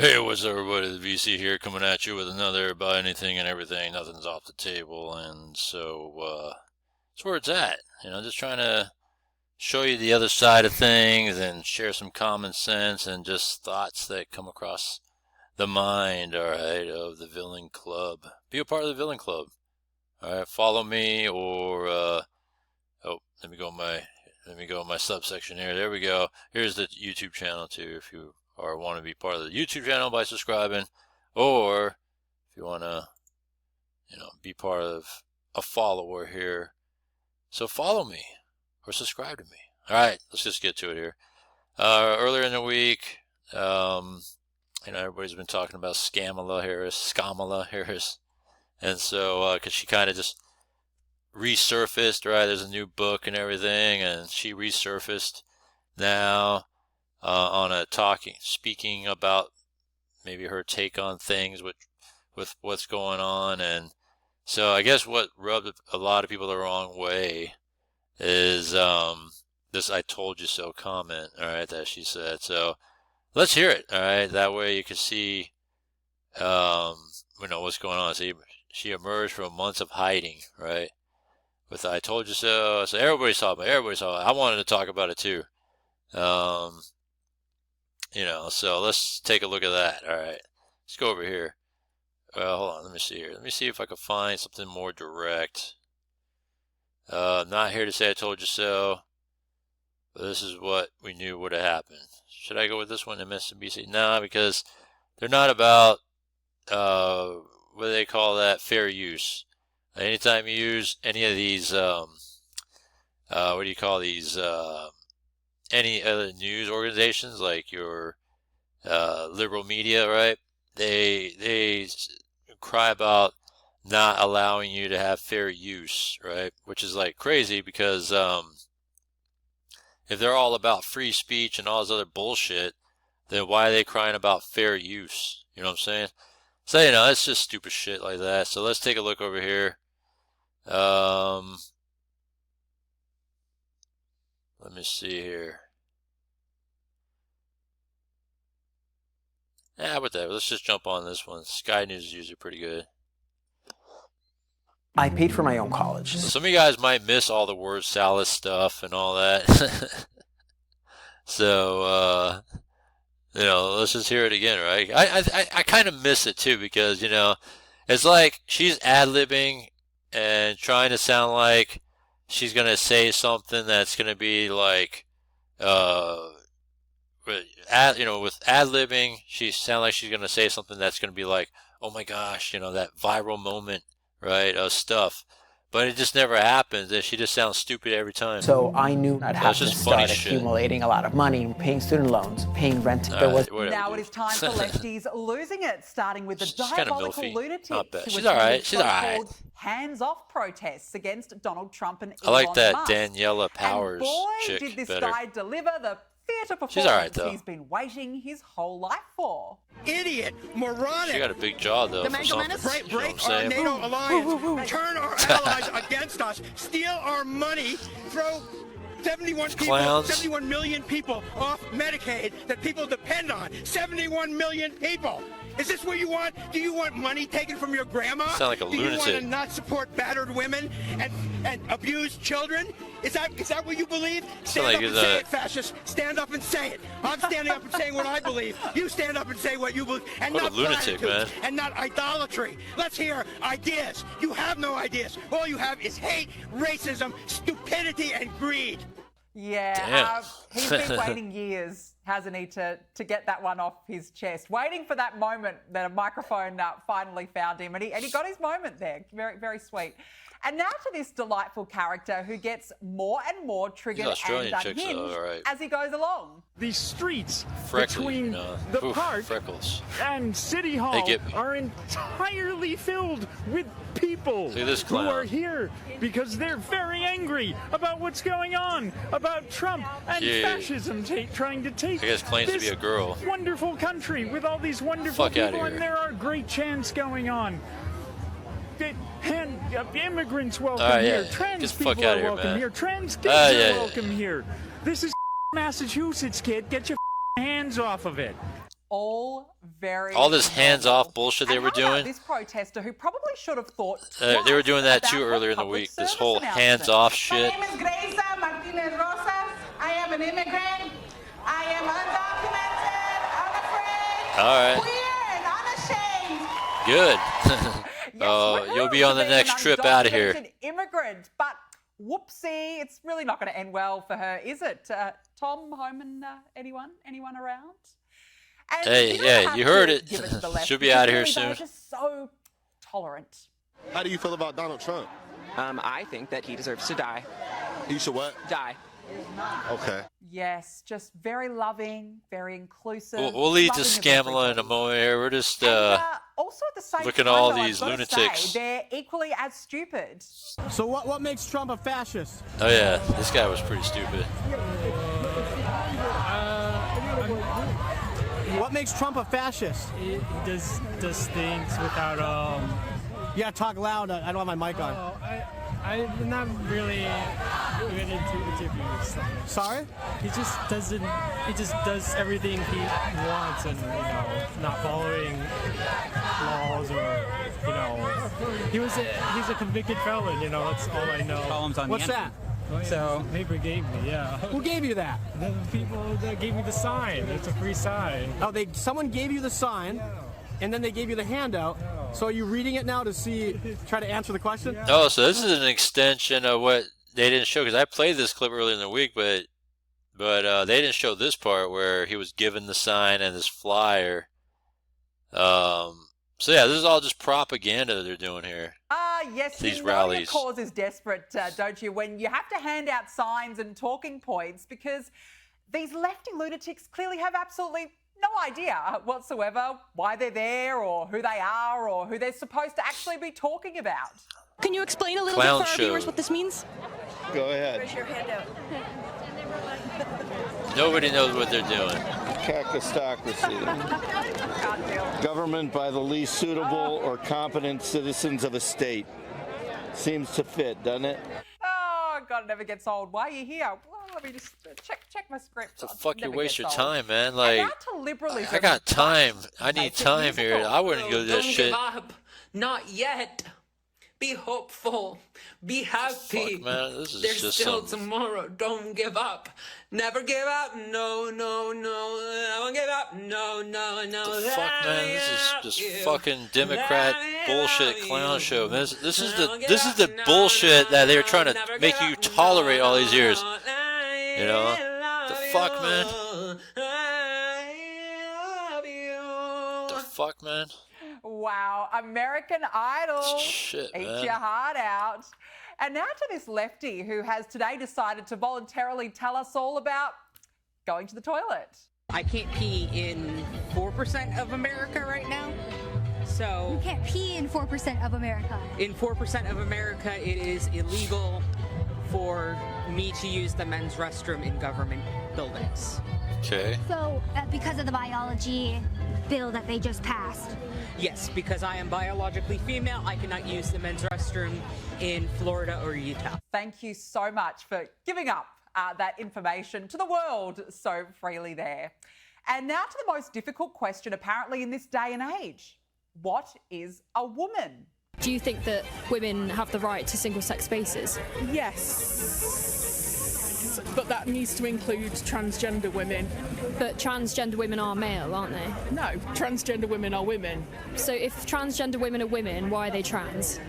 Hey, what's up, everybody? The VC here, coming at you with another about anything and everything. Nothing's off the table, and so that's where it's at. Just trying to show you the other side of things and share some common sense and just thoughts that come across the mind. All right, of the Villain Club. Be a part of the Villain Club. All right, follow me or let me go my subsection here. There we go. Here's the YouTube channel too, if you want to be part of the YouTube channel by subscribing, or if you want to, be part of a follower here. So follow me or subscribe to me. All right, let's just get to it here. Earlier in the week, everybody's been talking about Kamala Harris, and so because she kind of just resurfaced, right? There's a new book and everything, and she resurfaced now. On speaking about maybe her take on things with what's going on. And so I guess what rubbed a lot of people the wrong way is this "I told you so" comment, all right, that she said. So let's hear it, all right? That way you can see what's going on. See, she emerged from months of hiding, right, with "I told you so." So everybody saw it. I wanted to talk about it too. So let's take a look at that. All right, let's go over here. Hold on, let me see here. Let me see if I can find something more direct. Not here to say "I told you so," but this is what we knew would have happened. Should I go with this one, MSNBC? Nah, because they're not about, what do they call that? Fair use. Anytime you use any of these, what do you call these, any other news organizations like your liberal media, right? They cry about not allowing you to have fair use, right? Which is like crazy because if they're all about free speech and all this other bullshit, then why are they crying about fair use? You know what I'm saying? So it's just stupid shit like that. So let's take a look over here. Let me see here. Yeah, whatever. Let's just jump on this one. Sky News is usually pretty good. I paid for my own college. So some of you guys might miss all the word salad stuff and all that. So, let's just hear it again, right? I kind of miss it too because, it's like she's ad-libbing and trying to sound like she's going to say something that's going to be like, with ad-libbing, she sounds like she's going to say something that's going to be like, oh my gosh, that viral moment, right, of stuff. But it just never happens, and she just sounds stupid every time. So I knew I'd have to start accumulating a lot of money, paying student loans, paying rent. Now it is time for lefties losing it, starting with the diabolical lunatic She's all right. She's all right. Hands-off protests against Donald Trump and Elon I like that Musk. Daniela Powers chick did this better. guy deliver the theatre performance She's all right, though. he's been waiting his whole life for. Idiot, moronic. She got a big jaw, though, for something. Break our NATO alliance, turn our allies against us, steal our money, throw 71 million people off Medicaid that people depend on. 71 million people. Is this what you want? Do you want money taken from your grandma? Sound like a lunatic. Do you want to not support battered women and abused children? Is that what you believe? Stand up and say it, fascist. Stand up and say it. I'm standing up and saying what I believe. You stand up and say what you believe. And what not a lunatic, man. And not idolatry. Let's hear ideas. You have no ideas. All you have is hate, racism, stupidity, and greed. Yeah, he's been waiting years, hasn't he, to get that one off his chest, waiting for that moment that a microphone finally found him, and he got his moment there. Very, very sweet. And now to this delightful character who gets more and more triggered and unhinged as he goes along. The streets between the park and City Hall are entirely filled with people who are here because they're very angry about what's going on, about Trump and fascism trying to take this to be a girl. Wonderful country with all these wonderful people, and there are great chants going on. And immigrants welcome here. Trans people are welcome here. Trans kids are welcome here. This is Massachusetts, kid. Get your hands off of it. All very all this hands-off bullshit they were doing. This protester who probably should have thought they were doing that too earlier in the week. This whole hands-off shit. My name is Grace Martinez Rosas. I am an immigrant. I am undocumented, unafraid, all right. queer, and unashamed. Good. Oh, you'll be on the next trip out of here. Immigrant, but whoopsie, it's really not going to end well for her, is it? Tom, Homan, anyone around? And hey, you heard it. Should be out of here soon. They're just so tolerant. How do you feel about Donald Trump? I think that he deserves to die. He should what? Die. Okay. Yes, just very loving, very inclusive. We'll lead to Kamala in a moment here. We're just also at the same look at time, all though, these I've got to lunatics. say, they're equally as stupid. So what makes Trump a fascist? Oh yeah, this guy was pretty stupid. What makes Trump a fascist? He does things without Yeah, talk loud. I don't have my mic on. I'm not really good into interviews. Sorry? He just does everything he wants and, not following laws or, he's a convicted felon, that's all I know. What's that? So paper gave me, yeah. Who gave you that? The people that gave me the sign. It's a free sign. Oh, someone gave you the sign, and then they gave you the handout. So are you reading it now to try to answer the question? Oh, so this is an extension of what they didn't show, because I played this clip earlier in the week, but they didn't show this part where he was given the sign and this flyer. So yeah, this is all just propaganda that they're doing here. Yes, these you rallies. Your cause is desperate, don't you? When you have to hand out signs and talking points, because these lefty lunatics clearly have absolutely no idea whatsoever why they're there or who they are or who they're supposed to actually be talking about. Can you explain a little bit for our viewers what this means? Go ahead. Where's your handout? Nobody knows what they're doing. Cacostocracy. Government by the least suitable or competent citizens of a state. Seems to fit, doesn't it? Oh, God, it never gets old. Why are you here? Well, let me just check my script. The fuck you waste your old. time, man? Like, now to liberalism. I got time. I need time here. I wouldn't go to that shit. Don't give up. Not yet. Be hopeful. Be happy. Fuck, man, this is There's just still tomorrow. Don't give up. Never give up. No, no, no. Never give up. No, no, no. The fuck, man? This is just fucking Democrat bullshit clown show. This is the bullshit that they were trying to make you tolerate all these years. The fuck, man? The fuck, man? Wow, American Idol. Shit, Eat man. your heart out. And now to this lefty who has today decided to voluntarily tell us all about going to the toilet. I can't pee in 4% of America right now. So you can't pee in 4% of America. In 4% of America, it is illegal for me to use the men's restroom in government buildings. Okay. So because of the biology bill that they just passed. Yes, because I am biologically female, I cannot use the men's restroom in Florida or Utah. Thank you so much for giving up that information to the world so freely there. And now to the most difficult question apparently in this day and age. What is a woman? Do you think that women have the right to single-sex spaces? Yes, but that needs to include transgender women. But transgender women are male, aren't they? No, transgender women are women. So if transgender women are women, why are they trans?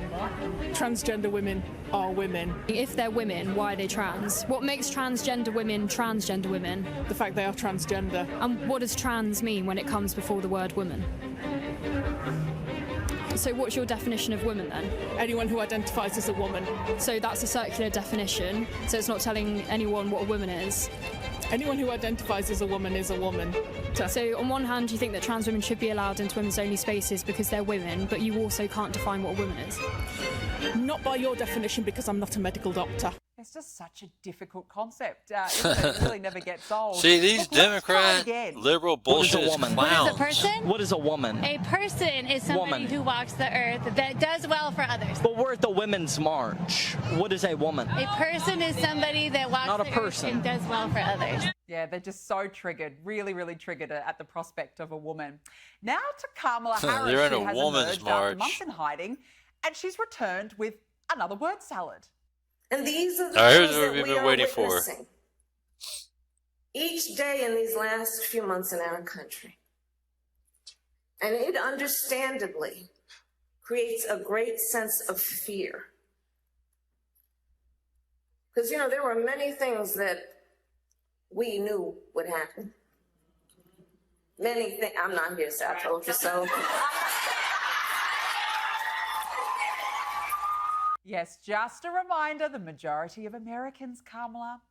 Transgender women are women. If they're women, why are they trans? What makes transgender women? The fact they are transgender. And what does trans mean when it comes before the word woman? So what's your definition of woman then? Anyone who identifies as a woman. So that's a circular definition, so it's not telling anyone what a woman is. Anyone who identifies as a woman is a woman. So on one hand, you think that trans women should be allowed into women's only spaces because they're women, but you also can't define what a woman is? Not by your definition, because I'm not a medical doctor. It's just such a difficult concept. It really never gets old. See, these Democrat, liberal bullshit clowns. What is a person? What is a woman? A person is somebody who walks the earth that does well for others. But we're at the Women's March. What is a woman? A person is somebody that walks Not a the person. earth and does well for others. Yeah, they're just so triggered, really, really triggered at the prospect of a woman. Now to Kamala Harris, They're in who a has woman's emerged march. after months in hiding, and she's returned with another word salad. And these are the things that we are waiting witnessing each day in these last few months in our country. And it understandably creates a great sense of fear. Because, you know, there were many things that we knew would happen. Many things. I'm not here to say I told you so. Yes, just a reminder, the majority of Americans, Kamala,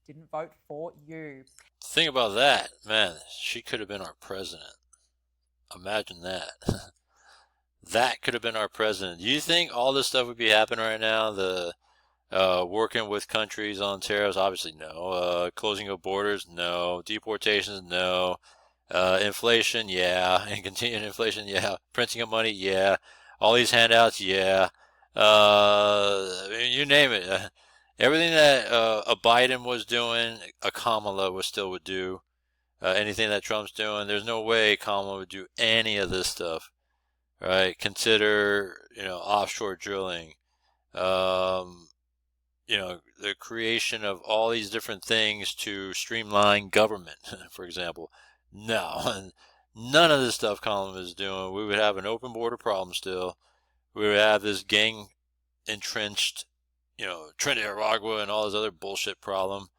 didn't vote for you. Think about that. Man, she could have been our president. Imagine that. That could have been our president. Do you think all this stuff would be happening right now? The working with countries on tariffs? Obviously no. Closing of borders? No. Deportations? No. Inflation? Yeah. And continuing inflation? Yeah. Printing of money? Yeah. All these handouts? Yeah. I mean, you name it. Everything that a Biden was doing, a Kamala would do. Anything that Trump's doing, there's no way Kamala would do any of this stuff, right? Consider, offshore drilling, the creation of all these different things to streamline government, for example. No, none of this stuff Kamala is doing. We would have an open border problem still. We would have this gang entrenched, Trinidad and all this other bullshit problem.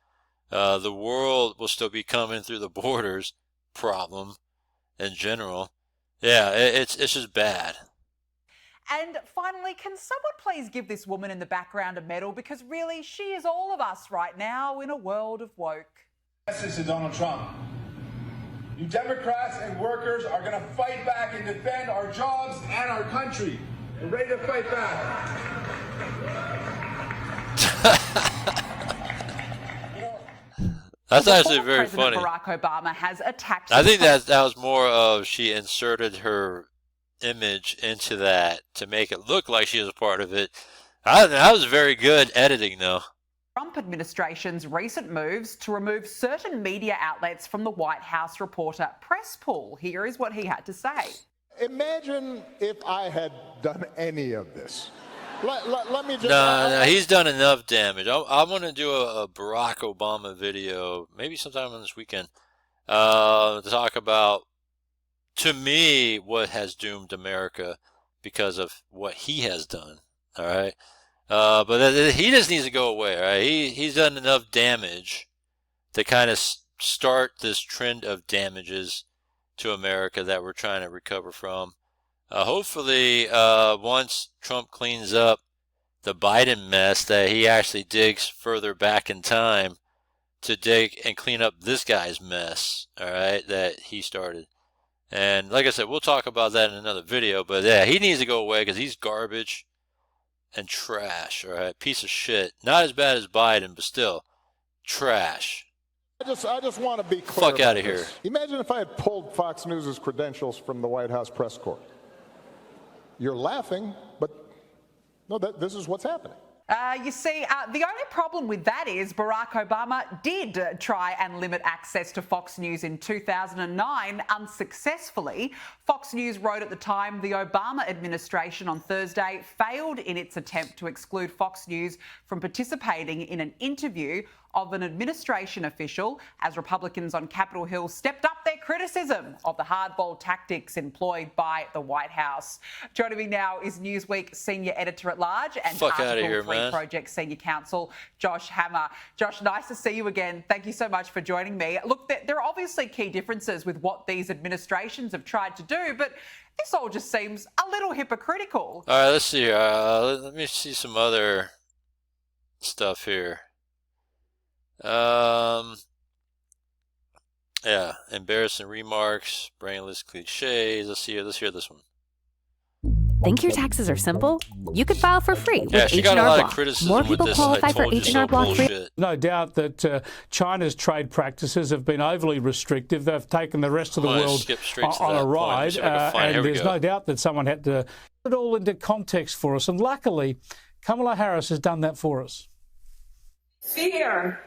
The world will still be coming through the borders problem in general. Yeah, it's just bad. And finally, can someone please give this woman in the background a medal? Because really, she is all of us right now in a world of woke. Message to Donald Trump. You Democrats and workers are going to fight back and defend our jobs and our country. We're ready to fight back. That's actually very funny. Barack Obama has attacked. I think that was more of she inserted her image into that to make it look like she was a part of it. That was very good editing, though. Trump administration's recent moves to remove certain media outlets from the White House reporter press pool. Here is what he had to say. Imagine if I had done any of this. Let me just... No, he's done enough damage. I'm going to do a Barack Obama video, maybe sometime on this weekend, to talk about, to me, what has doomed America because of what he has done, all right? But he just needs to go away, all right? He's done enough damage to kind of start this trend of damages to America that we're trying to recover from. Hopefully, once Trump cleans up the Biden mess, that he actually digs further back in time to dig and clean up this guy's mess, all right, that he started. And like I said, we'll talk about that in another video. But yeah, he needs to go away because he's garbage and trash, all right, piece of shit. Not as bad as Biden, but still trash. I just want to be clear. Fuck out of here. Imagine if I had pulled Fox News' credentials from the White House press corps. You're laughing, but no, this is what's happening. You see, the only problem with that is Barack Obama did try and limit access to Fox News in 2009 unsuccessfully. Fox News wrote at the time the Obama administration on Thursday failed in its attempt to exclude Fox News from participating in an interview of an administration official as Republicans on Capitol Hill stepped up their criticism of the hardball tactics employed by the White House. Joining me now is Newsweek Senior Editor-at-Large and Article 3 Project Senior Counsel, Josh Hammer. Josh, nice to see you again. Thank you so much for joining me. Look, there are obviously key differences with what these administrations have tried to do, but this all just seems a little hypocritical. All right, let's see here. Let me see some other stuff here. Yeah, embarrassing remarks, brainless cliches. Let's hear this one. Think your taxes are simple? You could file for free with H&R Block. Got a lot of criticism More people with this, qualify for H&R Block free. No doubt that China's trade practices have been overly restrictive. They've taken the rest of the world on a ride, and there's no doubt that someone had to put it all into context for us. And luckily, Kamala Harris has done that for us. Fear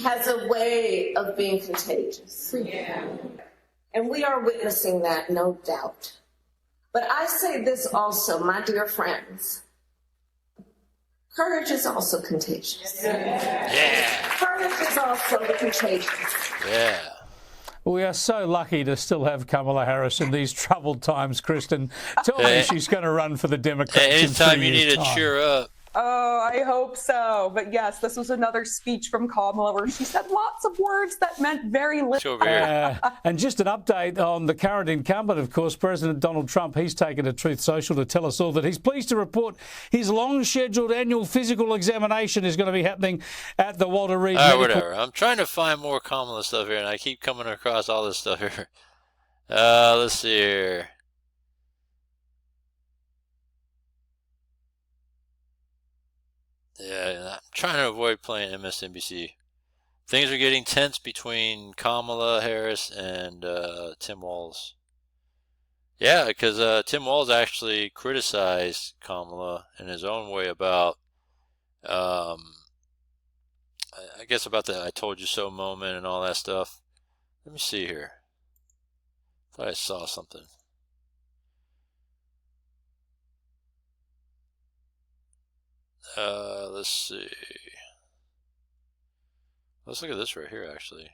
has a way of being contagious. And we are witnessing that, no doubt. But I say this also, my dear friends. Courage is also contagious. Yeah. Courage is also contagious. Yeah. We are so lucky to still have Kamala Harris in these troubled times, Kristen. Tell me she's going to run for the Democrats in 3 anytime you years' need to time. cheer up. Oh, I hope so. But yes, this was another speech from Kamala where she said lots of words that meant very little. And just an update on the current incumbent, of course, President Donald Trump. He's taken to Truth Social to tell us all that he's pleased to report his long-scheduled annual physical examination is going to be happening at the Walter Reed Medical... Whatever. I'm trying to find more Kamala stuff here, and I keep coming across all this stuff here. Let's see here. Yeah, I'm trying to avoid playing MSNBC. Things are getting tense between Kamala Harris and Tim Walz. Yeah, because Tim Walz actually criticized Kamala in his own way about, I guess about the I told you so moment and all that stuff. Let me see here. Thought I saw something. Let's see. Let's look at this right here, actually.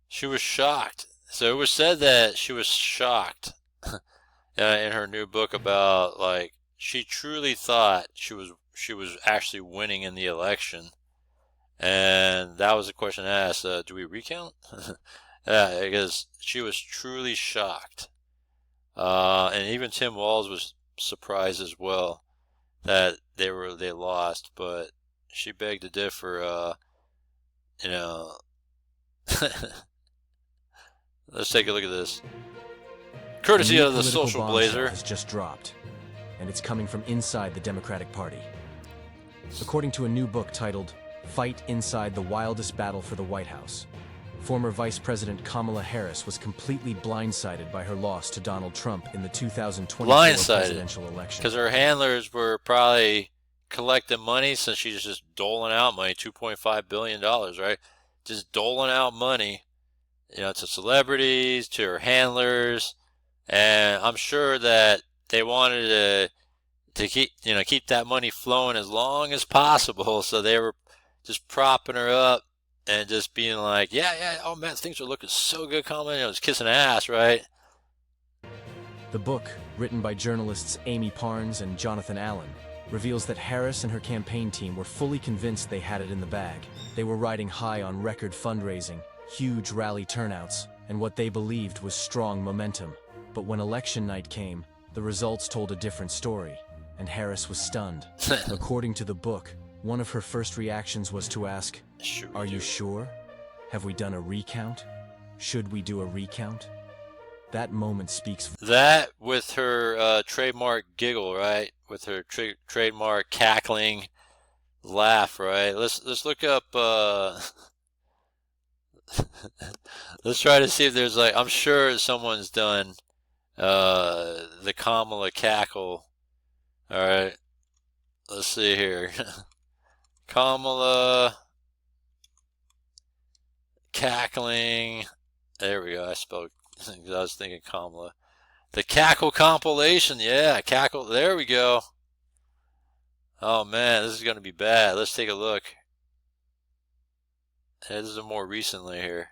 She was shocked. So it was said that she was shocked in her new book about, like, she truly thought she was actually winning in the election. And that was the question asked, do we recount? Yeah, because she was truly shocked. And even Tim Walz was surprised as well that they lost, but she begged to differ. You know, let's take a look at this. Courtesy of the Social Blazer has just dropped, and it's coming from inside the Democratic Party. According to a new book titled "Fight Inside the Wildest Battle for the White House," former Vice President Kamala Harris was completely blindsided by her loss to Donald Trump in the 2024 presidential election. Because her handlers were probably collecting money, since she's just doling out money, $2.5 billion, right? Just doling out money, you know, to celebrities, to her handlers, and I'm sure that they wanted to keep that money flowing as long as possible, so they were just propping her up and just being like, yeah, oh man, things are looking so good, Kamala. It was kissing ass, right? The book, written by journalists Amy Parnes and Jonathan Allen, reveals that Harris and her campaign team were fully convinced they had it in the bag. They were riding high on record fundraising, huge rally turnouts, and what they believed was strong momentum. But when election night came, the results told a different story, and Harris was stunned. According to the book, one of her first reactions was to ask, "Are you sure? Have we done a recount? Should we do a recount?" That moment speaks. That with her trademark giggle, right? With her trademark cackling laugh, right? Let's look up. Let's try to see if there's, like, I'm sure someone's done the Kamala cackle. All right, let's see here. Kamala cackling. There we go. I spoke. I was thinking Kamala. The cackle compilation. Yeah, cackle. There we go. Oh man, this is going to be bad. Let's take a look. This is more recently here.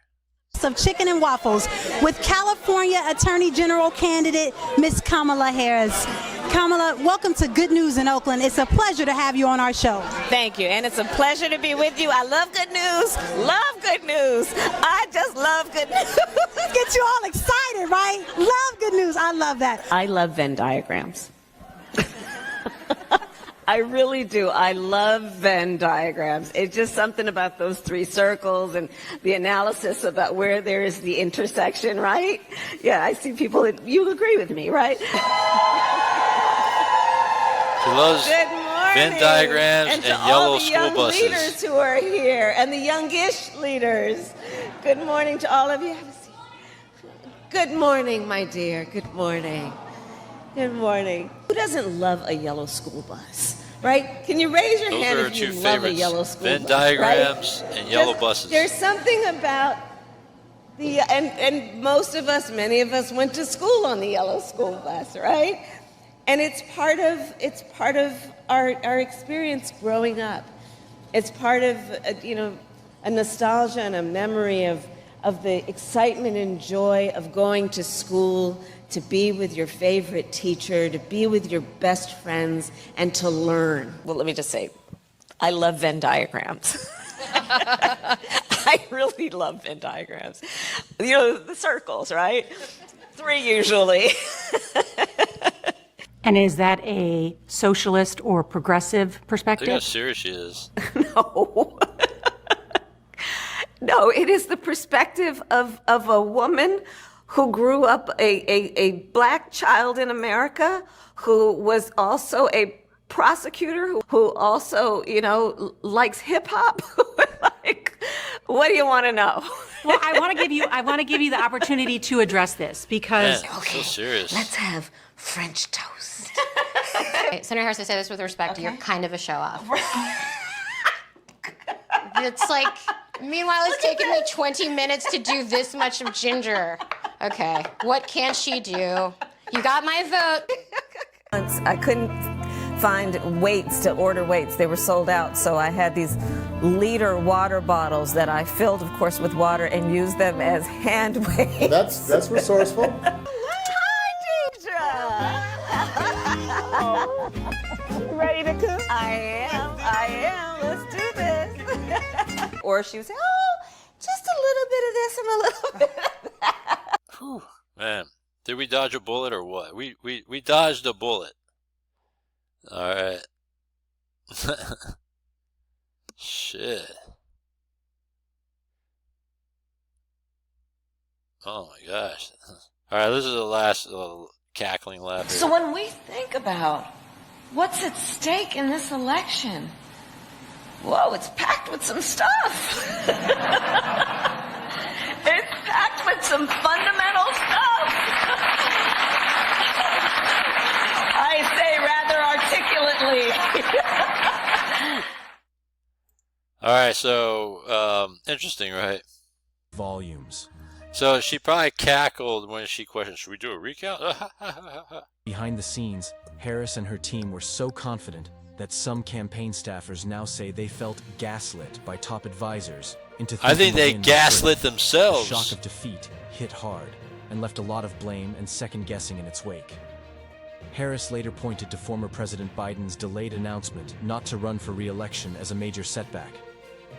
Of chicken and waffles with California Attorney General candidate Miss Kamala Harris. Kamala, welcome to Good News in Oakland. It's a pleasure to have you on our show. Thank you, and it's a pleasure to be with you. I love good news. Love good news. I just love good news. Get you all excited, right? Love good news. I love that. I love Venn diagrams. I really do. I love Venn diagrams. It's just something about those three circles and the analysis about where there is the intersection, right? Yeah, I see people that you agree with me, right? She loves Venn diagrams and yellow school buses. And to all the young leaders who are here and the youngish leaders. Good morning to all of you. Good morning, my dear. Good morning. Good morning. Who doesn't love a yellow school bus? right? Can you raise your Those hand are if you two love favorites. a yellow school Venn bus, diagrams right? and yellow buses. There's something about and most of us, many of us went to school on the yellow school bus, right? And it's part of our experience growing up. It's part of a nostalgia and a memory of the excitement and joy of going to school, to be with your favorite teacher, to be with your best friends, and to learn. Well, let me just say, I love Venn diagrams. I really love Venn diagrams. The circles, right? 3 usually. And is that a socialist or progressive perspective? Look how serious she is. No. No, it is the perspective of a woman who grew up a black child in America, who was also a prosecutor, who also, likes hip hop. Like, what do you want to know? Well, I want to give you the opportunity to address this because Man, so serious. Let's have French toast. Okay, Senator Harris, I say this with respect. You're kind of a show off. It's like, meanwhile, it's taken me 20 minutes to do this much of ginger. Okay, what can she do? You got my vote. I couldn't find weights to order weights. They were sold out, so I had these liter water bottles that I filled, of course, with water and used them as hand weights. That's resourceful. Ready to cook? I am. Let's do this. Or she would say, oh, just a little bit of this and a little bit of that. Whew. Man, did we dodge a bullet or what? We dodged a bullet. All right. Shit. Oh my gosh. All right, this is the last little cackling laugh here. So when we think about what's at stake in this election, whoa, it's packed with some stuff. It's packed with some fundamental stuff. I say rather articulately. All right, so interesting, right? Volumes. So she probably cackled when she questioned, should we do a recount? Behind the scenes, Harris and her team were so confident that some campaign staffers now say they felt gaslit by top advisors into thinking I think the they win was gaslit certain. themselves. The shock of defeat hit hard and left a lot of blame and second-guessing in its wake. Harris later pointed to former President Biden's delayed announcement not to run for re-election as a major setback.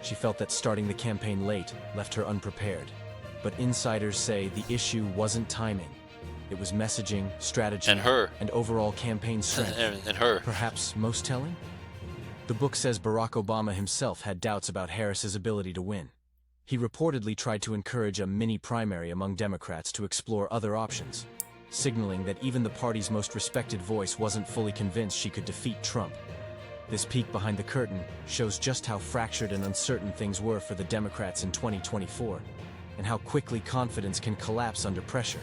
She felt that starting the campaign late left her unprepared. But insiders say the issue wasn't timing. It was messaging, strategy, and overall campaign strength. and her. Perhaps most telling? The book says Barack Obama himself had doubts about Harris's ability to win. He reportedly tried to encourage a mini primary among Democrats to explore other options, signaling that even the party's most respected voice wasn't fully convinced she could defeat Trump. This peek behind the curtain shows just how fractured and uncertain things were for the Democrats in 2024, and how quickly confidence can collapse under pressure.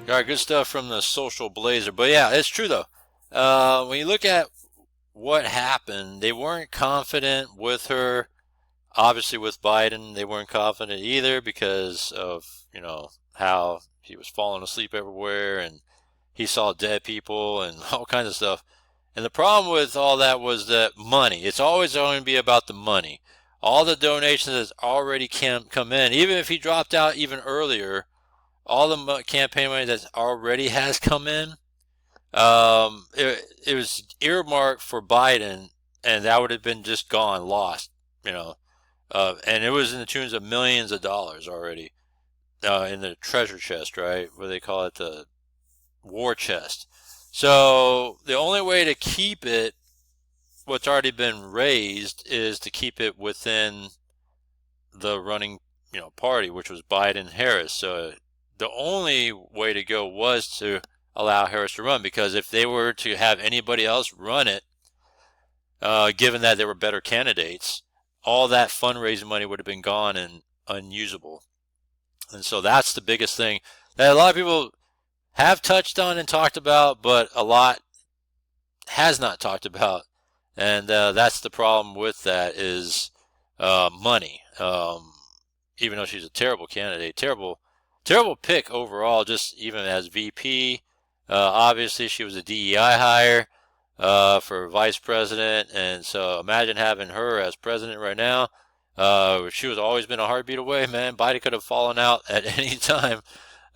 All right, good stuff from the social blazer. But yeah, it's true though. When you look at what happened, they weren't confident with her. Obviously with Biden, they weren't confident either because of, how he was falling asleep everywhere and he saw dead people and all kinds of stuff. And the problem with all that was that money. It's always going to be about the money. All the donations that's already come in, even if he dropped out even earlier, all the campaign money that already has come in, it was earmarked for Biden, and that would have been just gone, lost, and it was in the tunes of millions of dollars already in the treasure chest, right? What they call it, the war chest. So the only way to keep it, what's already been raised, is to keep it within the running, party, which was Biden-Harris. So the only way to go was to allow Harris to run, because if they were to have anybody else run it, given that there were better candidates, all that fundraising money would have been gone and unusable. And so that's the biggest thing that a lot of people have touched on and talked about, but a lot has not talked about, and that's the problem with that is money. Even though she's a terrible candidate, terrible pick overall, just even as VP. Obviously, she was a DEI hire for vice president, and so imagine having her as president right now. She was always been a heartbeat away, man. Biden could have fallen out at any time.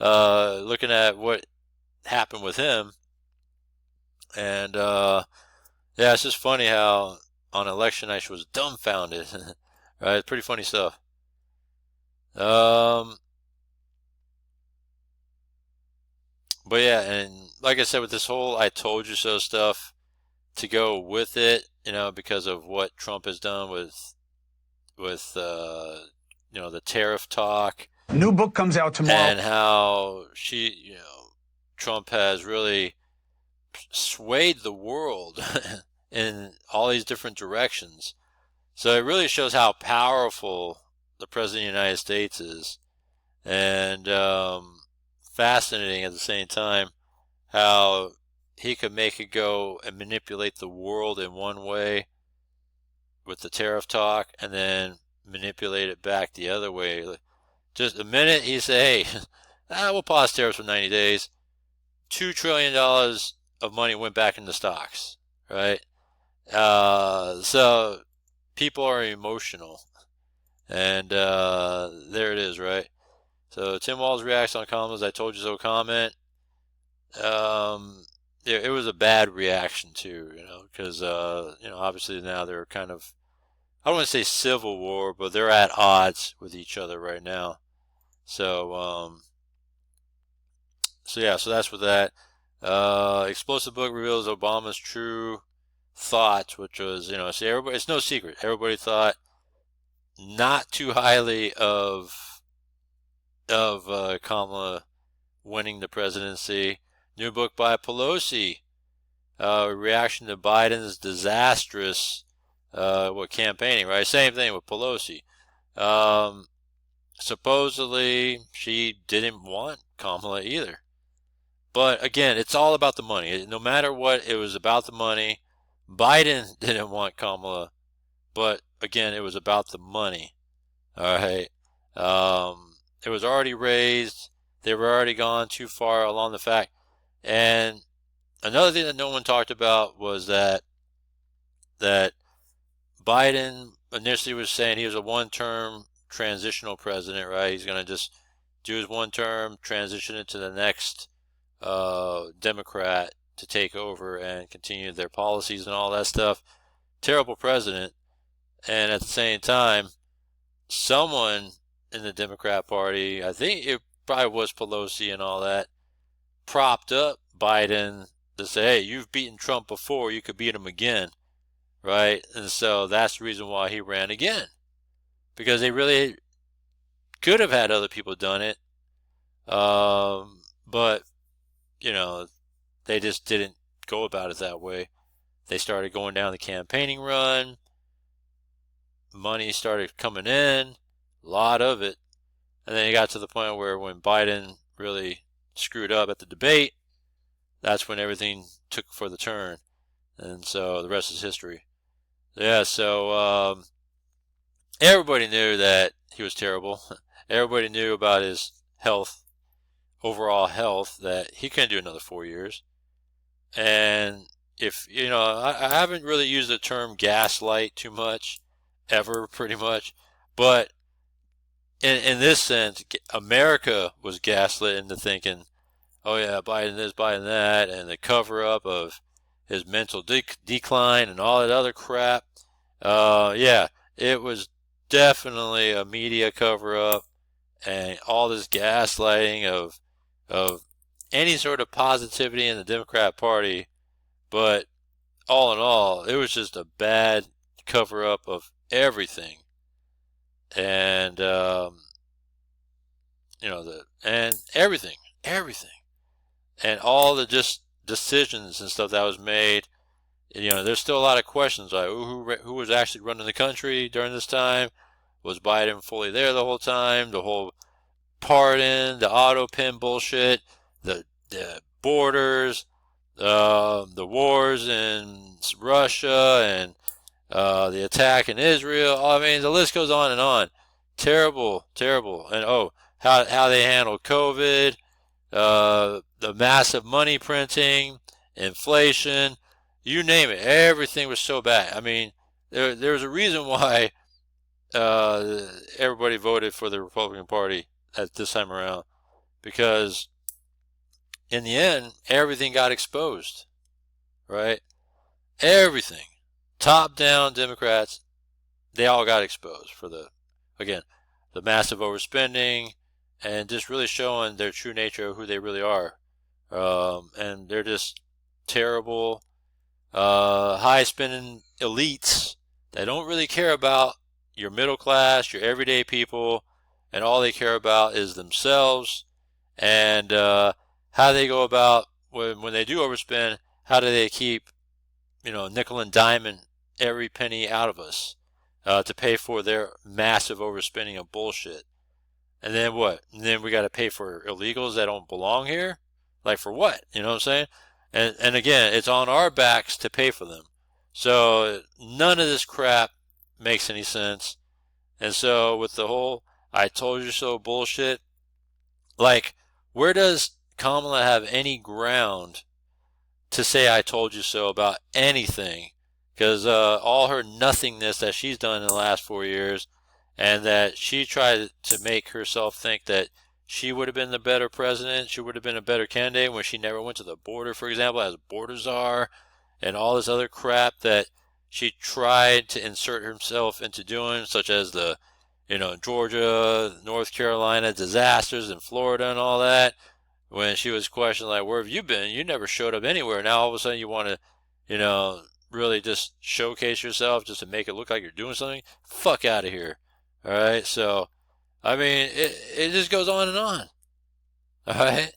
Looking at what happened with him, and yeah, it's just funny how on election night she was dumbfounded. Right, it's pretty funny stuff. But yeah, and like I said, with this whole "I told you so" stuff, to go with it, because of what Trump has done with the tariff talk. New book comes out tomorrow. And how Trump has really swayed the world in all these different directions. So it really shows how powerful the President of the United States is. And fascinating at the same time how he could make it go and manipulate the world in one way with the tariff talk and then manipulate it back the other way. Just a minute he say, hey, we'll pause tariffs for 90 days. $2 trillion of money went back into stocks, right? So people are emotional. And there it is, right? So Tim Walz reacts on Kamala's "I told you so" comment. It was a bad reaction too, because obviously now they're kind of, I don't want to say civil war, but they're at odds with each other right now. So yeah, so that's with that. Explosive book reveals Obama's true thoughts, which was, see, everybody, it's no secret. Everybody thought not too highly of Kamala winning the presidency. New book by Pelosi, reaction to Biden's disastrous campaigning, right? Same thing with Pelosi. Supposedly she didn't want Kamala either. But again, it's all about the money. No matter what, it was about the money. Biden didn't want Kamala, but again, it was about the money. All right. It was already raised. They were already gone too far along the fact. And another thing that no one talked about was that Biden initially was saying he was a one-term transitional president, right? He's going to just do his one term, transition into the next Democrat to take over and continue their policies and all that stuff. Terrible president. And at the same time, someone in the Democrat Party, I think it probably was Pelosi and all that, propped up Biden to say, hey, you've beaten Trump before, you could beat him again, right? And so that's the reason why he ran again, because they really could have had other people done it, but they just didn't go about it that way. They started going down the campaigning run, money started coming in, a lot of it, and then it got to the point where when Biden really screwed up at the debate, that's when everything took for the turn. And so the rest is history. Yeah, so everybody knew that he was terrible. Everybody knew about his health, overall health, that he couldn't do another 4 years. And if, I haven't really used the term gaslight too much, ever, pretty much. But in this sense, America was gaslit into thinking, oh yeah, Biden this, Biden that, and the cover-up of his mental decline and all that other crap. Yeah, it was definitely a media cover-up and all this gaslighting of any sort of positivity in the Democrat Party. But all in all, it was just a bad cover-up of everything. And, and everything. And all the just decisions and stuff that was made, there's still a lot of questions like who was actually running the country during this time? Was Biden fully there the whole time? The whole pardon, the auto pin bullshit, the borders, the wars in Russia and the attack in Israel. I mean, the list goes on and on. Terrible, terrible. And how they handle COVID, the massive money printing, inflation, you name it. Everything was so bad. I mean, there's a reason why everybody voted for the Republican Party at this time around, because in the end, everything got exposed, right? Everything. Top-down Democrats, they all got exposed for the massive overspending and just really showing their true nature of who they really are. And they're just terrible, high-spending elites that don't really care about your middle class, your everyday people, and all they care about is themselves and how they go about when they do overspend. How do they keep, nickel and diamond every penny out of us to pay for their massive overspending of bullshit? And then what? And then we got to pay for illegals that don't belong here? Like for what? You know what I'm saying? And again, it's on our backs to pay for them. So none of this crap makes any sense. And so with the whole I told you so bullshit, like, where does Kamala have any ground to say I told you so about anything? Because all her nothingness that she's done in the last 4 years, and that she tried to make herself think that she would have been the better president, she would have been a better candidate when she never went to the border, for example, as border czar, and all this other crap that she tried to insert herself into doing, such as the, Georgia, North Carolina disasters in Florida and all that. When she was questioned, like, where have you been? You never showed up anywhere. Now all of a sudden you want to, really just showcase yourself just to make it look like you're doing something? Fuck out of here. All right. So, I mean, it just goes on and on. All right.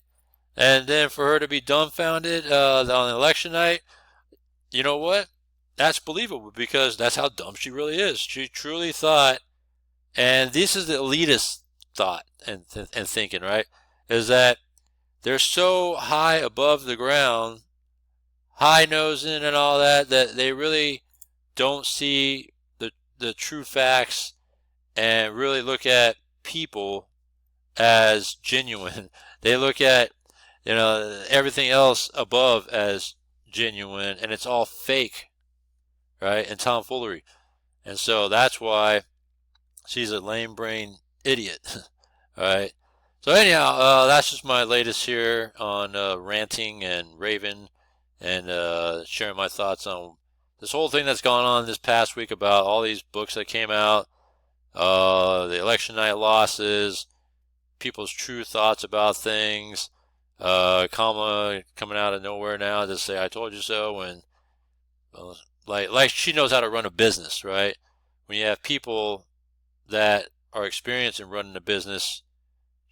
And then for her to be dumbfounded on election night, you know what? That's believable, because that's how dumb she really is. She truly thought, and this is the elitist thought and thinking, right? Is that they're so high above the ground, high-nosing and all that, that they really don't see the true facts and really look at people as genuine. They look at, everything else above as genuine, and it's all fake, right? And tomfoolery. And so that's why she's a lame-brained idiot, all right? So anyhow, that's just my latest here on ranting and raving and sharing my thoughts on this whole thing that's gone on this past week about all these books that came out, the election night losses, people's true thoughts about things, Kamala coming out of nowhere now to say I told you so, and like she knows how to run a business, right? When you have people that are experienced in running a business,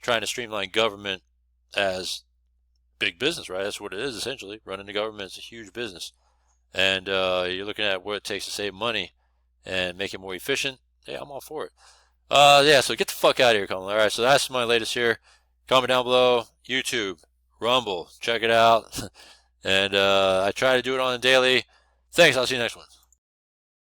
trying to streamline government as big business, right? That's what it is, essentially. Running the government is a huge business. And you're looking at what it takes to save money and make it more efficient. Yeah, I'm all for it. Yeah, so get the fuck out of here, Kamala. All right, so that's my latest here. Comment down below. YouTube, Rumble, check it out. And I try to do it on a daily. Thanks, I'll see you next one.